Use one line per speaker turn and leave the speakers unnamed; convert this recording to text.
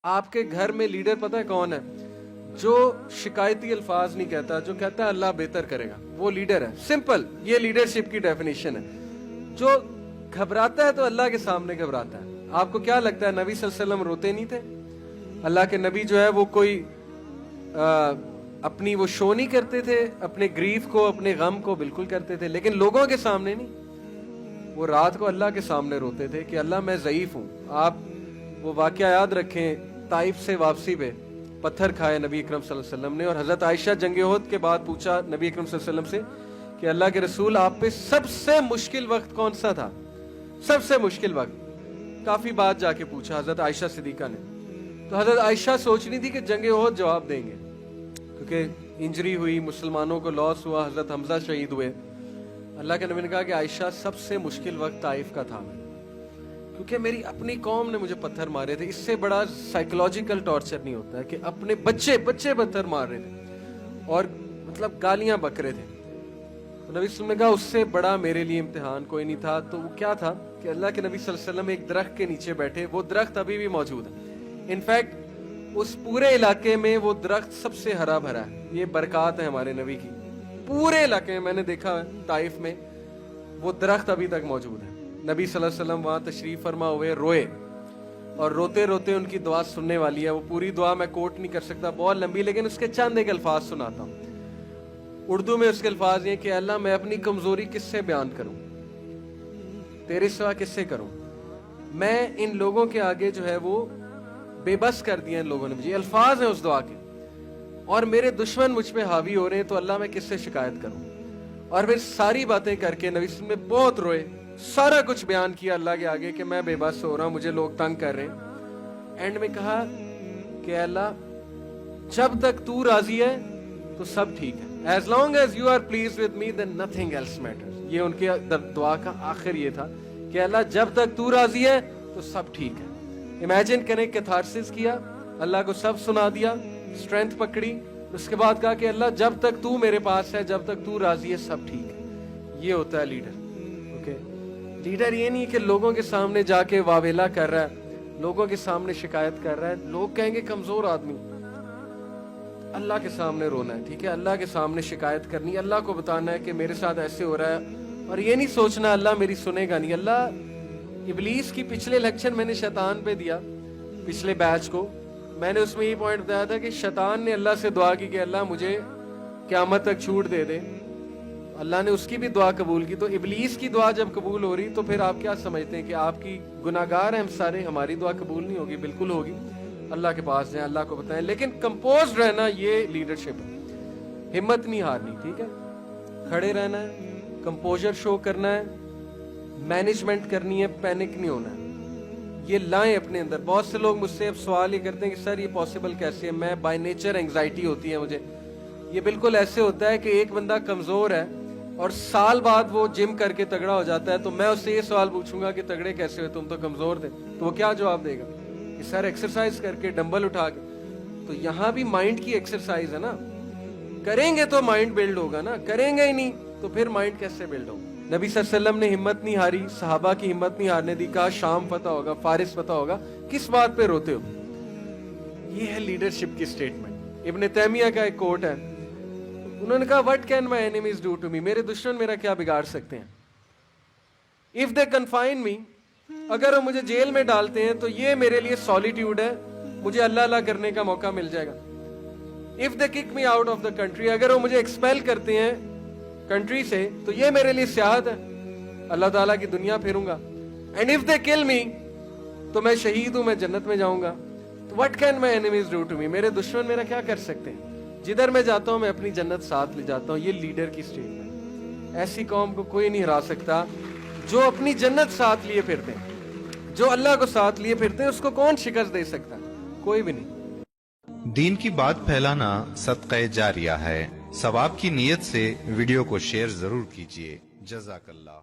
आपके घर में लीडर पता है कौन है? जो शिकायती अल्फाज नहीं कहता, जो कहता है अल्लाह बेहतर करेगा, वो लीडर है। सिंपल, ये लीडरशिप की डेफिनेशन है। जो घबराता है तो अल्लाह के सामने घबराता है। आपको क्या लगता है नबी सल्लल्लाहु अलैहि वसल्लम रोते नहीं थे? अल्लाह के नबी जो है वो कोई अपनी वो शो नहीं करते थे, अपने ग्रीफ को, अपने गम को बिल्कुल करते थे, लेकिन लोगों के सामने नहीं। वो रात को अल्लाह के सामने रोते थे कि अल्लाह मैं ज़ईफ हूँ। आप वो वाकया याद रखें, ताइफ से वापसी पे पत्थर खाए नबी अकरम सल्लल्लाहु अलैहि वसल्लम ने, और हजरत आयशा जंगे उहद के बाद पूछा नबी अकरम सल्लल्लाहु अलैहि वसल्लम से कि अल्लाह के रसूल आप पे सबसे मुश्किल वक्त कौन सा था? सबसे मुश्किल वक्त। काफी बात जाके पूछा हजरत आयशा सिद्दीका ने। तो हजरत आयशा सोच रही थी कि जंगे उहद जवाब देंगे, क्योंकि इंजरी हुई, मुसलमानों को लॉस हुआ, हजरत हमजा शहीद हुए। अल्लाह के नबी ने कहा कि आयशा सबसे मुश्किल वक्त ताइफ का था, क्योंकि मेरी अपनी कौम ने मुझे पत्थर मारे थे। इससे बड़ा साइकोलॉजिकल टॉर्चर नहीं होता है कि अपने बच्चे पत्थर मार रहे थे और मतलब गालियां बक रहे थे। तो नबी सल्लल्लाहु अलैहि वसल्लम ने कहा उससे बड़ा मेरे लिए इम्तिहान कोई नहीं था। तो वो क्या था कि अल्लाह के नबी सल्लल्लाहु अलैहि वसल्लम एक दरख्त के नीचे बैठे, वो दरख्त अभी भी मौजूद है। इनफैक्ट उस पूरे इलाके में वो दरख्त सबसे हरा भरा है। ये बरकत है हमारे नबी की। पूरे इलाके में मैंने देखा है, ताइफ में वो दरख्त अभी तक मौजूद है। नबी सल्लल्लाहु अलैहि वसल्लम वहां तशरीफ फरमा हुए, रोए, और रोते रोते उनकी दुआ सुनने वाली है। वो पूरी दुआ मैं कोट नहीं कर सकता, बहुत लंबी, लेकिन उसके चंद एक अल्फाज सुनाता हूँ। उर्दू में उसके अल्फाज ये कि अल्लाह मैं अपनी कमजोरी किससे बयान करूं, तेरे सिवा किससे करूं? मैं इन लोगों के आगे जो है वो बेबस कर दिया इन लोगों ने मुझे। अल्फाज हैं उस दुआ के, और मेरे दुश्मन मुझ पे हावी हो रहे हैं, तो अल्लाह मैं किससे शिकायत करूं? और फिर सारी बातें करके नबी सल्लल्लाहु अलैहि वसल्लम बहुत रोए, सारा कुछ बयान किया अल्लाह के आगे कि मैं बेबस हो रहा हूं, मुझे लोग तंग कर रहे हैं। एंड में कहा कि अल्लाह जब तक तू राजी है तो सब ठीक है, as long as you are please with me then nothing else matters. ये उनके दुआ का आखिर ये था कि अल्लाह जब तक तू राजी है तो सब ठीक है। इमेजिन करें, कैथारसिस किया, अल्लाह को सब सुना दिया, स्ट्रेंथ पकड़ी, उसके बाद कहा कि अल्लाह जब तक तू मेरे पास है, जब तक तू राजी है, सब ठीक है। ये होता है लीडर। ओके, लीडर ये नहीं कि लोगों के सामने जाके वावेला कर रहा है, लोगों के सामने शिकायत कर रहा है, लोग कहेंगे कमजोर आदमी। अल्लाह के सामने रोना है, ठीक है, अल्लाह के सामने शिकायत करनी, अल्लाह को बताना है कि मेरे साथ ऐसे हो रहा है, और ये नहीं सोचना अल्लाह मेरी सुनेगा नहीं। अल्लाह, इब्लीस की पिछले लेक्चर मैंने शैतान पे दिया, पिछले बैच को मैंने उसमें ये पॉइंट बताया था कि शैतान ने अल्लाह से दुआ की कि अल्लाह मुझे क़यामत तक छूट दे दे। अल्लाह ने उसकी भी दुआ कबूल की। तो इब्लीस की दुआ जब कबूल हो रही, तो फिर आप क्या समझते हैं कि आपकी गुनाहगार हैं हम सारे, हमारी दुआ कबूल नहीं होगी? बिल्कुल होगी। अल्लाह के पास जाएं, अल्लाह को बताएं, लेकिन कंपोज रहना, ये लीडरशिप है। हिम्मत नहीं हारनी, ठीक है, खड़े रहना है, कंपोजर शो करना है, मैनेजमेंट करनी है, पैनिक नहीं होना है। ये लाएं अपने अंदर। बहुत से लोग मुझसे अब सवाल ये करते हैं कि सर ये पॉसिबल कैसे है? मैं बाय नेचर एंग्जाइटी होती है मुझे। ये बिल्कुल ऐसे होता है कि एक बंदा कमजोर है और साल बाद वो जिम करके तगड़ा हो जाता है, तो मैं उससे ये सवाल पूछूंगा कि तगड़े कैसे हुए, तुम तो कमजोर थे, तो वो क्या जवाब देगा कि सर एक्सरसाइज करके, डंबल उठा के। तो यहाँ भी माइंड की एक्सरसाइज है ना, करेंगे तो माइंड बिल्ड होगा ना, करेंगे ही नहीं तो फिर माइंड कैसे बिल्ड होगा? नबी सल्लल्लाहु अलैहि वसल्लम ने हिम्मत नहीं हारी, सहाबा की हिम्मत नहीं हारने दी। कहा शाम फतह होगा, फारिस फतह होगा, किस बात पे रोते हो? ये है लीडरशिप की स्टेटमेंट। इब्न तैमिया का एक कोट है, उन्होंने कहा what can my enemies do to me? मेरे दुश्मन मेरा क्या बिगाड़ सकते हैं? इफ दे कन्फाइन मी, अगर वो मुझे जेल में डालते हैं तो ये मेरे लिए सॉलिट्यूड है, मुझे अल्लाह अल्लाह करने का मौका मिल जाएगा। If they kick me out of the country, अगर वो मुझे एक्सपेल करते हैं कंट्री से, तो ये मेरे लिए सियाहत है, अल्लाह ताला की दुनिया फिरूंगा। एंड इफ दे किल मी, तो मैं शहीद हूं, मैं जन्नत में जाऊंगा। तो what can my enemies do to me? मेरे दुश्मन मेरा क्या कर सकते हैं? जिधर मैं जाता हूं मैं अपनी जन्नत साथ ले जाता हूं। ये लीडर की स्टेटमेंट। ऐसी कौम को कोई नहीं हरा सकता जो अपनी जन्नत साथ लिए फिरते हैं। जो अल्लाह को साथ लिए फिरते हैं, उसको कौन शिकस्त दे सकता? कोई भी नहीं।
दीन की बात फैलाना सदक़े जारिया है। सवाब की नीयत से वीडियो को शेयर जरूर कीजिए। जज़ाकल्लाह।